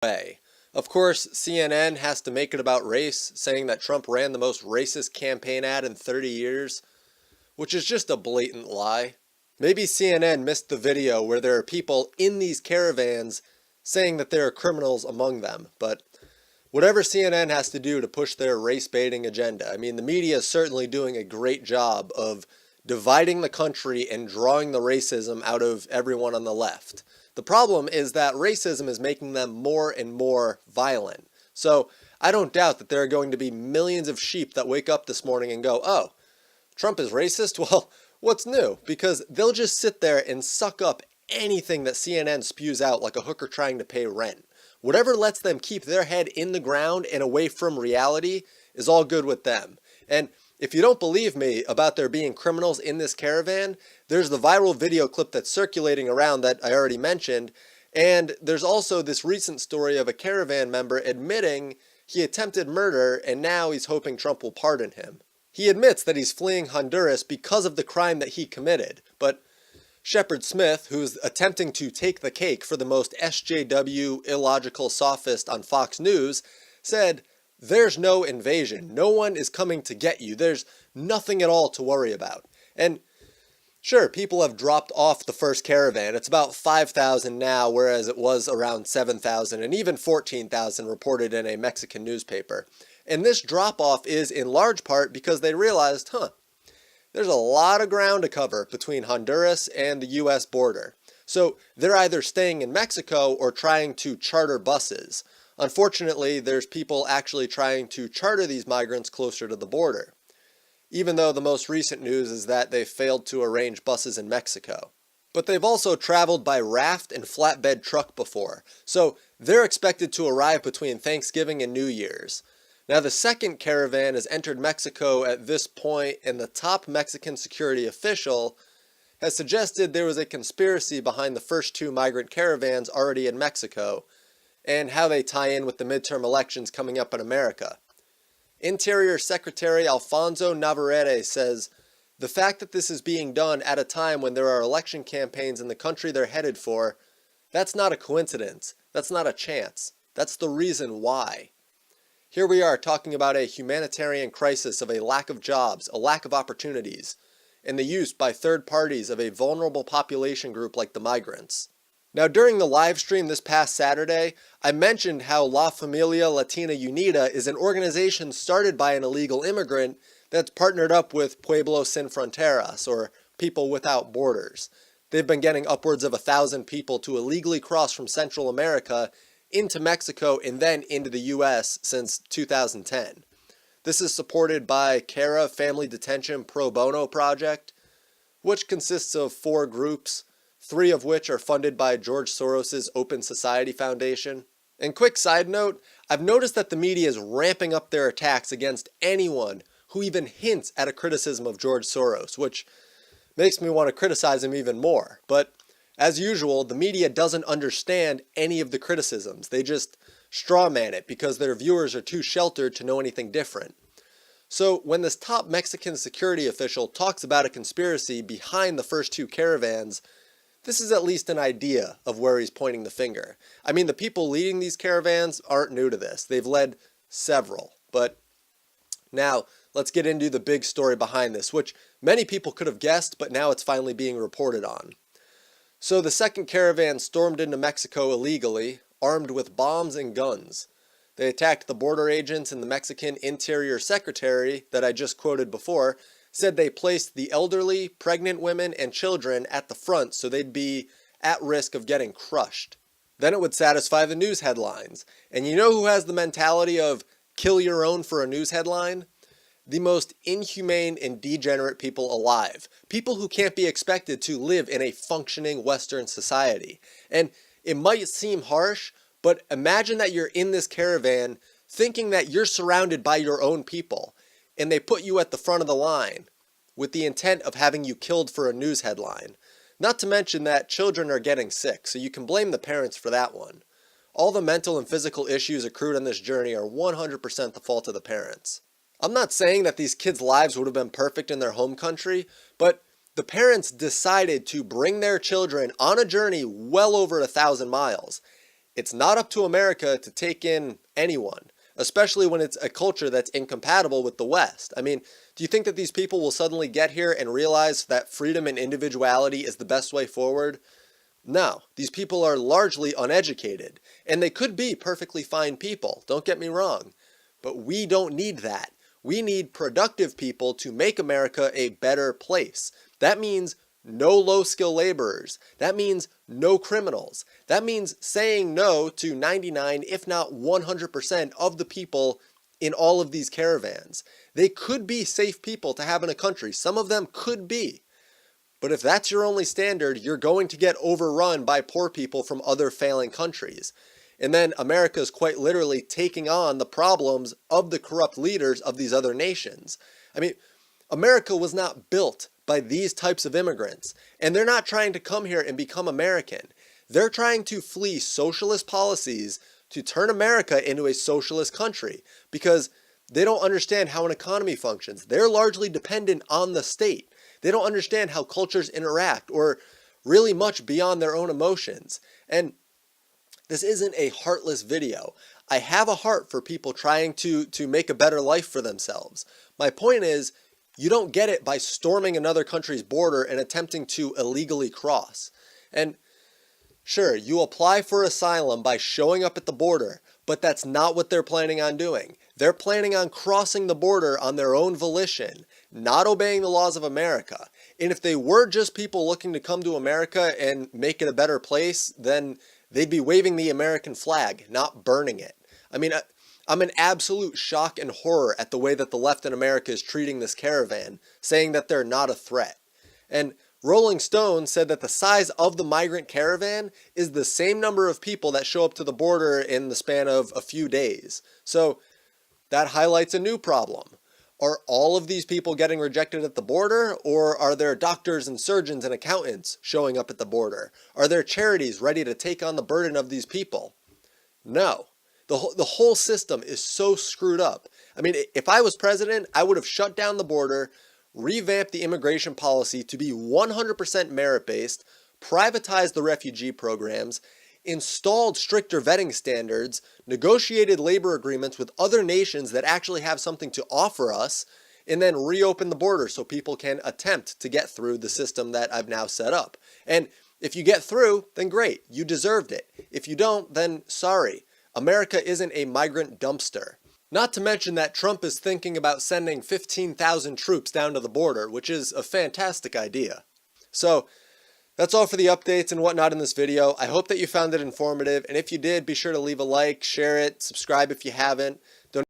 way. Of course, CNN has to make it about race, saying that Trump ran the most racist campaign ad in 30 years, which is just a blatant lie. Maybe CNN missed the video where there are people in these caravans saying that there are criminals among them, but whatever CNN has to do to push their race baiting agenda, I mean, the media is certainly doing a great job of dividing the country and drawing the racism out of everyone on the left. The problem is that racism is making them more and more violent. So I don't doubt that there are going to be millions of sheep that wake up this morning and go, oh, Trump is racist? Well, what's new? Because they'll just sit there and suck up anything that CNN spews out like a hooker trying to pay rent. Whatever lets them keep their head in the ground and away from reality is all good with them. And if you don't believe me about there being criminals in this caravan, there's the viral video clip that's circulating around that I already mentioned, and there's also this recent story of a caravan member admitting he attempted murder and now he's hoping Trump will pardon him. He admits that he's fleeing Honduras because of the crime that he committed, but Shepard Smith, who's attempting to take the cake for the most SJW illogical sophist on Fox News, said, "There's no invasion. No one is coming to get you. There's nothing at all to worry about." And sure, people have dropped off the first caravan. It's about 5,000 now, whereas it was around 7,000 and even 14,000 reported in a Mexican newspaper. And this drop-off is in large part because they realized, there's a lot of ground to cover between Honduras and the US border. So they're either staying in Mexico or trying to charter buses. Unfortunately, there's people actually trying to charter these migrants closer to the border, even though the most recent news is that they've failed to arrange buses in Mexico. But they've also traveled by raft and flatbed truck before, so they're expected to arrive between Thanksgiving and New Year's. Now, the second caravan has entered Mexico at this point, and the top Mexican security official has suggested there was a conspiracy behind the first two migrant caravans already in Mexico, and how they tie in with the midterm elections coming up in America. Interior Secretary Alfonso Navarrete says, "The fact that this is being done at a time when there are election campaigns in the country they're headed for, that's not a coincidence. That's not a chance. That's the reason why." Here we are talking about a humanitarian crisis of a lack of jobs, a lack of opportunities, and the use by third parties of a vulnerable population group like the migrants. Now, during the live stream this past Saturday, I mentioned how La Familia Latina Unida is an organization started by an illegal immigrant that's partnered up with Pueblos Sin Fronteras, or People Without Borders. They've been getting upwards of 1,000 people to illegally cross from Central America into Mexico and then into the US since 2010. This is supported by CARA Family Detention Pro Bono Project, which consists of 4 groups, 3 of which are funded by George Soros's Open Society Foundation. And quick side note, I've noticed that the media is ramping up their attacks against anyone who even hints at a criticism of George Soros, which makes me want to criticize him even more. But as usual, the media doesn't understand any of the criticisms. They just strawman it because their viewers are too sheltered to know anything different. So when this top Mexican security official talks about a conspiracy behind the first 2 caravans, this is at least an idea of where he's pointing the finger. I mean, the people leading these caravans aren't new to this. They've led several. But now, let's get into the big story behind this, which many people could have guessed, but now it's finally being reported on. So the second caravan stormed into Mexico illegally, armed with bombs and guns. They attacked the border agents, and the Mexican Interior Secretary that I just quoted before said they placed the elderly, pregnant women, and children at the front so they'd be at risk of getting crushed. Then it would satisfy the news headlines. And you know who has the mentality of kill your own for a news headline? The most inhumane and degenerate people alive. People who can't be expected to live in a functioning Western society. And it might seem harsh, but imagine that you're in this caravan thinking that you're surrounded by your own people, and they put you at the front of the line with the intent of having you killed for a news headline. Not to mention that children are getting sick, so you can blame the parents for that one. All the mental and physical issues accrued on this journey are 100% the fault of the parents. I'm not saying that these kids' lives would have been perfect in their home country, but the parents decided to bring their children on a journey well over 1,000 miles. it's not up to America to take in anyone, especially when it's a culture that's incompatible with the West. I mean, do you think that these people will suddenly get here and realize that freedom and individuality is the best way forward? No, these people are largely uneducated, and they could be perfectly fine people, don't get me wrong, but we don't need that. We need productive people to make America a better place. That means no low-skill laborers. That means no criminals. That means saying no to 99, if not 100% of the people in all of these caravans. They could be safe people to have in a country. Some of them could be. But if that's your only standard, you're going to get overrun by poor people from other failing countries. And then America is quite literally taking on the problems of the corrupt leaders of these other nations. I mean, America was not built by these types of immigrants. And they're not trying to come here and become American. They're trying to flee socialist policies to turn America into a socialist country because they don't understand how an economy functions. They're largely dependent on the state. They don't understand how cultures interact or really much beyond their own emotions. And this isn't a heartless video. I have a heart for people trying to make a better life for themselves. My point is, you don't get it by storming another country's border and attempting to illegally cross. And sure, you apply for asylum by showing up at the border, but that's not what they're planning on doing. They're planning on crossing the border on their own volition, not obeying the laws of America. And if they were just people looking to come to America and make it a better place, then they'd be waving the American flag, not burning it. I mean, I'm in absolute shock and horror at the way that the left in America is treating this caravan, saying that they're not a threat. And Rolling Stone said that the size of the migrant caravan is the same number of people that show up to the border in the span of a few days. So that highlights a new problem. Are all of these people getting rejected at the border, or are there doctors and surgeons and accountants showing up at the border? Are there charities ready to take on the burden of these people? No. The whole system is so screwed up. I mean, if I was president, I would have shut down the border, revamped the immigration policy to be 100% merit-based, privatized the refugee programs, installed stricter vetting standards, negotiated labor agreements with other nations that actually have something to offer us, and then reopen the border so people can attempt to get through the system that I've now set up. And if you get through, then great, you deserved it. If you don't, then sorry. America isn't a migrant dumpster. Not to mention that Trump is thinking about sending 15,000 troops down to the border, which is a fantastic idea. So, that's all for the updates and whatnot in this video. I hope that you found it informative, and if you did, be sure to leave a like, share it, subscribe if you haven't.